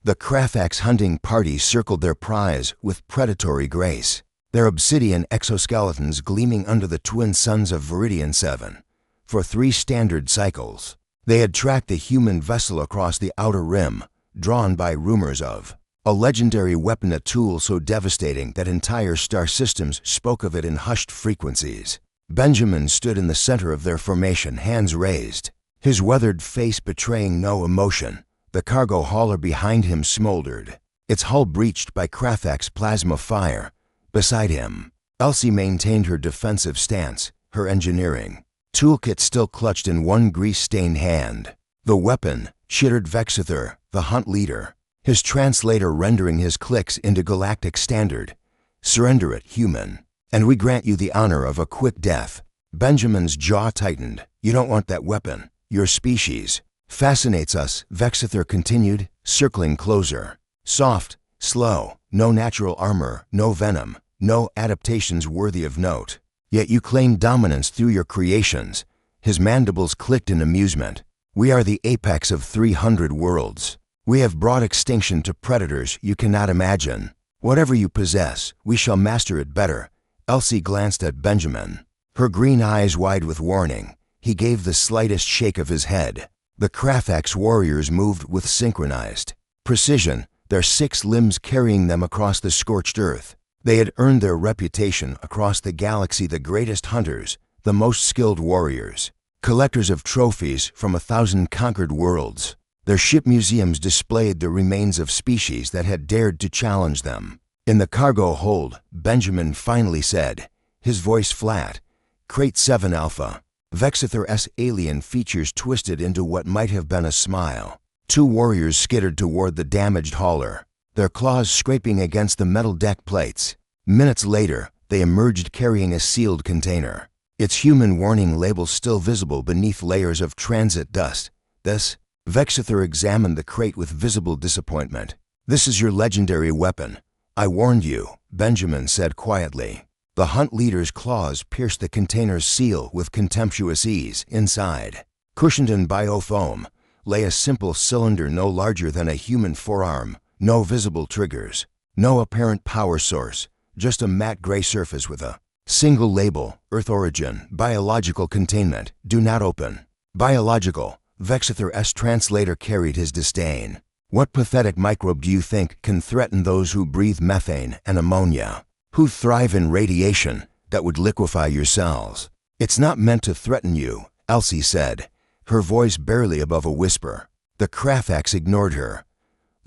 The Krafak's hunting party circled their prize with predatory grace, their obsidian exoskeletons gleaming under the twin suns of Viridian 7. For 3 standard cycles, they had tracked the human vessel across the outer rim, drawn by rumors of a legendary weapon, a tool so devastating that entire star systems spoke of it in hushed frequencies. Benjamin stood in the center of their formation, hands raised, his weathered face betraying no emotion. The cargo hauler behind him smoldered, its hull breached by Krafak's plasma fire. Beside him, Elsie maintained her defensive stance, her engineering toolkit still clutched in one grease-stained hand. The weapon chittered Vexithur, the hunt leader, his translator rendering his clicks into galactic standard. "Surrender it, human, and we grant you the honor of a quick death." Benjamin's jaw tightened. "You don't want that weapon. Your species fascinates us," Vexithur continued, circling closer. "Soft, slow, no natural armor, no venom, no adaptations worthy of note. Yet you claim dominance through your creations." His mandibles clicked in amusement. "We are the apex of 300 worlds. We have brought extinction to predators you cannot imagine. Whatever you possess, we shall master it better." Elsie glanced at Benjamin, her green eyes wide with warning. He gave the slightest shake of his head. The Krafak's warriors moved with synchronized precision, their 6 limbs carrying them across the scorched earth. They had earned their reputation across the galaxy, the greatest hunters, the most skilled warriors, collectors of trophies from 1,000 conquered worlds. Their ship museums displayed the remains of species that had dared to challenge them. In the cargo hold, Benjamin finally said, his voice flat, "Crate 7 Alpha." Vexithur's alien features twisted into what might have been a smile. 2 warriors skittered toward the damaged hauler, their claws scraping against the metal deck plates. Minutes later, they emerged carrying a sealed container, its human warning label still visible beneath layers of transit dust. "This?" Vexithur examined the crate with visible disappointment. "This is your legendary weapon. I warned you," Benjamin said quietly. The hunt leader's claws pierced the container's seal with contemptuous ease. Inside, cushioned in biofoam, lay a simple cylinder no larger than a human forearm. No visible triggers, no apparent power source, just a matte gray surface with a single label: Earth origin, biological containment, do not open. Biological, Vexithur's translator carried his disdain. "What pathetic microbe do you think can threaten those who breathe methane and ammonia, who thrive in radiation that would liquefy your cells?" "It's not meant to threaten you," Elsie said, her voice barely above a whisper. The Krafaks ignored her.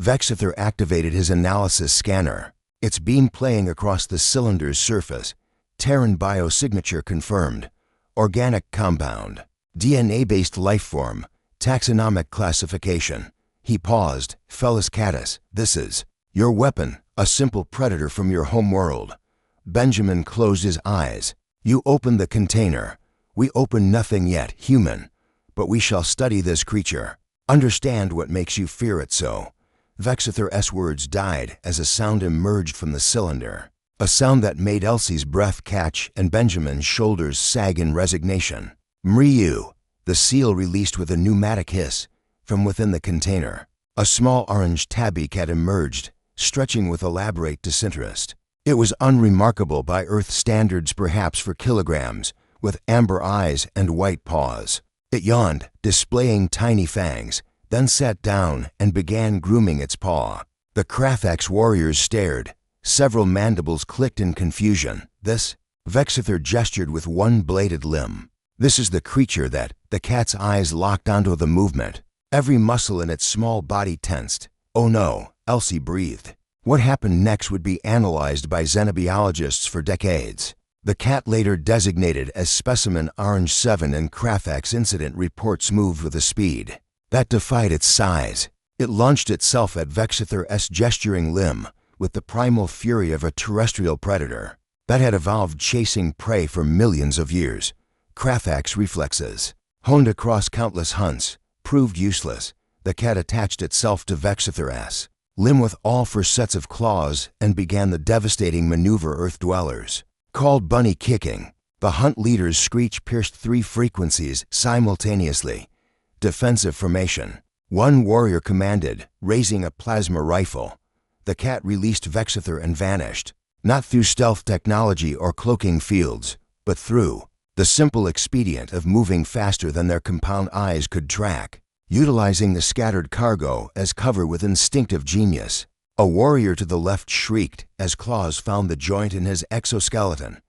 Vexithur activated his analysis scanner, its beam playing across the cylinder's surface. Terran biosignature confirmed. Organic compound. DNA-based lifeform. Taxonomic classification. He paused. "Felis Catus, this is your weapon, a simple predator from your homeworld." Benjamin closed his eyes. "You opened the container. We open nothing yet, human. But we shall study this creature. Understand what makes you fear it so." Vexithur's words died as a sound emerged from the cylinder, a sound that made Elsie's breath catch and Benjamin's shoulders sag in resignation. "Mryu." The seal released with a pneumatic hiss. From within the container, a small orange tabby cat emerged, stretching with elaborate disinterest. It was unremarkable by Earth standards, perhaps for kilograms, with amber eyes and white paws. It yawned, displaying tiny fangs, then sat down and began grooming its paw. The Krafak's warriors stared. Several mandibles clicked in confusion. "This?" Vexithur gestured with one bladed limb. "This is the creature that..." The cat's eyes locked onto the movement. Every muscle in its small body tensed. "Oh no," Elsie breathed. What happened next would be analyzed by xenobiologists for decades. The cat, later designated as Specimen Orange 7 in Krafak's incident reports, moved with a speed that defied its size. It launched itself at Vexithur's gesturing limb with the primal fury of a terrestrial predator that had evolved chasing prey for millions of years. Krafak's reflexes, honed across countless hunts, proved useless. The cat attached itself to Vexithur's limb with all 4 sets of claws and began the devastating maneuver Earth dwellers called bunny kicking. The hunt leader's screech pierced 3 frequencies simultaneously. Defensive formation. One warrior commanded, raising a plasma rifle. The cat released Vexither and vanished, not through stealth technology or cloaking fields, but through the simple expedient of moving faster than their compound eyes could track, utilizing the scattered cargo as cover with instinctive genius. A warrior to the left shrieked as claws found the joint in his exoskeleton.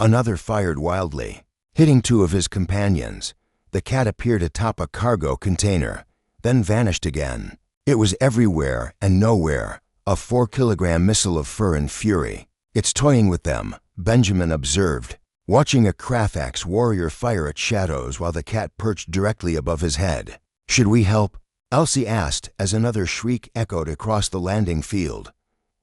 Another fired wildly, hitting two of his companions. The cat appeared atop a cargo container, then vanished again. It was everywhere and nowhere, a 4-kilogram missile of fur and fury. "It's toying with them," Benjamin observed, watching a Krathax warrior fire at shadows while the cat perched directly above his head. "Should we help?" Elsie asked as another shriek echoed across the landing field.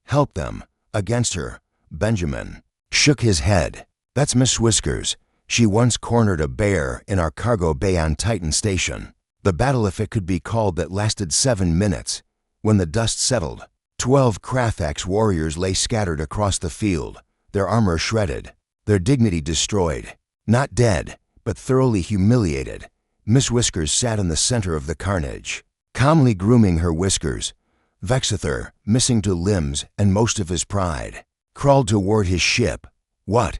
"Help them? Against her?" Benjamin shook his head. "That's Miss Whiskers. She once cornered a bear in our cargo bay on Titan Station. The battle, if it could be called, that lasted 7 minutes. When the dust settled, 12 Krathax warriors lay scattered across the field, their armor shredded, their dignity destroyed. Not dead, but thoroughly humiliated. Miss Whiskers sat in the center of the carnage, calmly grooming her whiskers. Vexither, missing 2 limbs and most of his pride, crawled toward his ship. What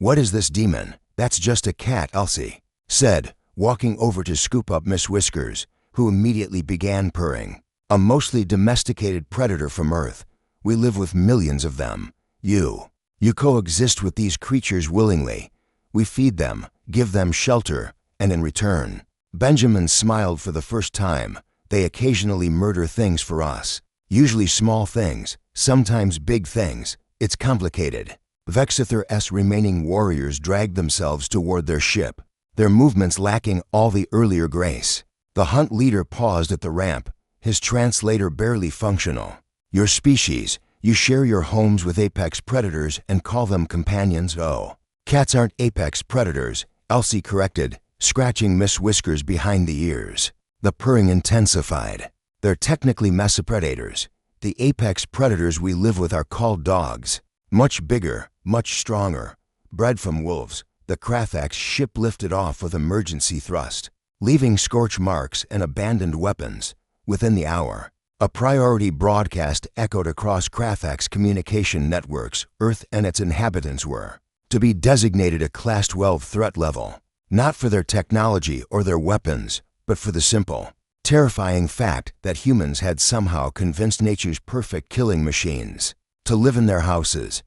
is this demon?" "That's just a cat," Elsie said, walking over to scoop up Miss Whiskers, who immediately began purring. "A mostly domesticated predator from Earth. We live with millions of them. You coexist with these creatures willingly. We feed them, give them shelter, and in return..." Benjamin smiled for the first time. "They occasionally murder things for us. Usually small things, sometimes big things. It's complicated." Vexither's remaining warriors dragged themselves toward their ship, their movements lacking all the earlier grace. The hunt leader paused at the ramp, his translator barely functional. "Your species, you share your homes with apex predators and call them companions?" "Oh, cats aren't apex predators," Elsie corrected, scratching Miss Whiskers behind the ears. The purring intensified. "They're technically mesopredators. The apex predators we live with are called dogs. Much bigger, much stronger. Bred from wolves." The Krathax ship lifted off with emergency thrust, leaving scorch marks and abandoned weapons. Within the hour, a priority broadcast echoed across Krathax communication networks. Earth and its inhabitants were to be designated a Class 12 threat level, not for their technology or their weapons, but for the simple, terrifying fact that humans had somehow convinced nature's perfect killing machines to live in their houses.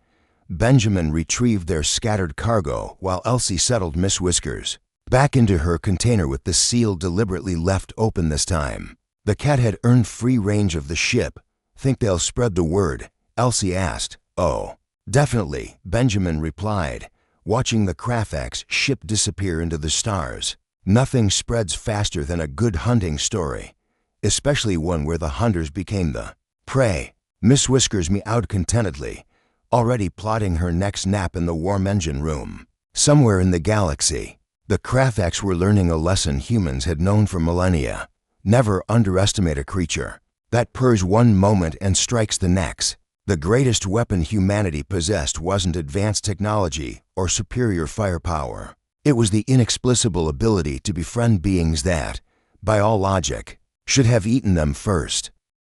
Benjamin retrieved their scattered cargo while Elsie settled Miss Whiskers back into her container with the seal deliberately left open this time. The cat had earned free range of the ship. "Think they'll spread the word?" Elsie asked. "Oh, definitely," Benjamin replied, watching the Krathax ship disappear into the stars. "Nothing spreads faster than a good hunting story, especially one where the hunters became the prey." Miss Whiskers meowed contentedly, already plotting her next nap in the warm engine room. Somewhere in the galaxy, the Krathax were learning a lesson humans had known for millennia. Never underestimate a creature that purrs one moment and strikes the next. The greatest weapon humanity possessed wasn't advanced technology or superior firepower. It was the inexplicable ability to befriend beings that, by all logic, should have eaten them first.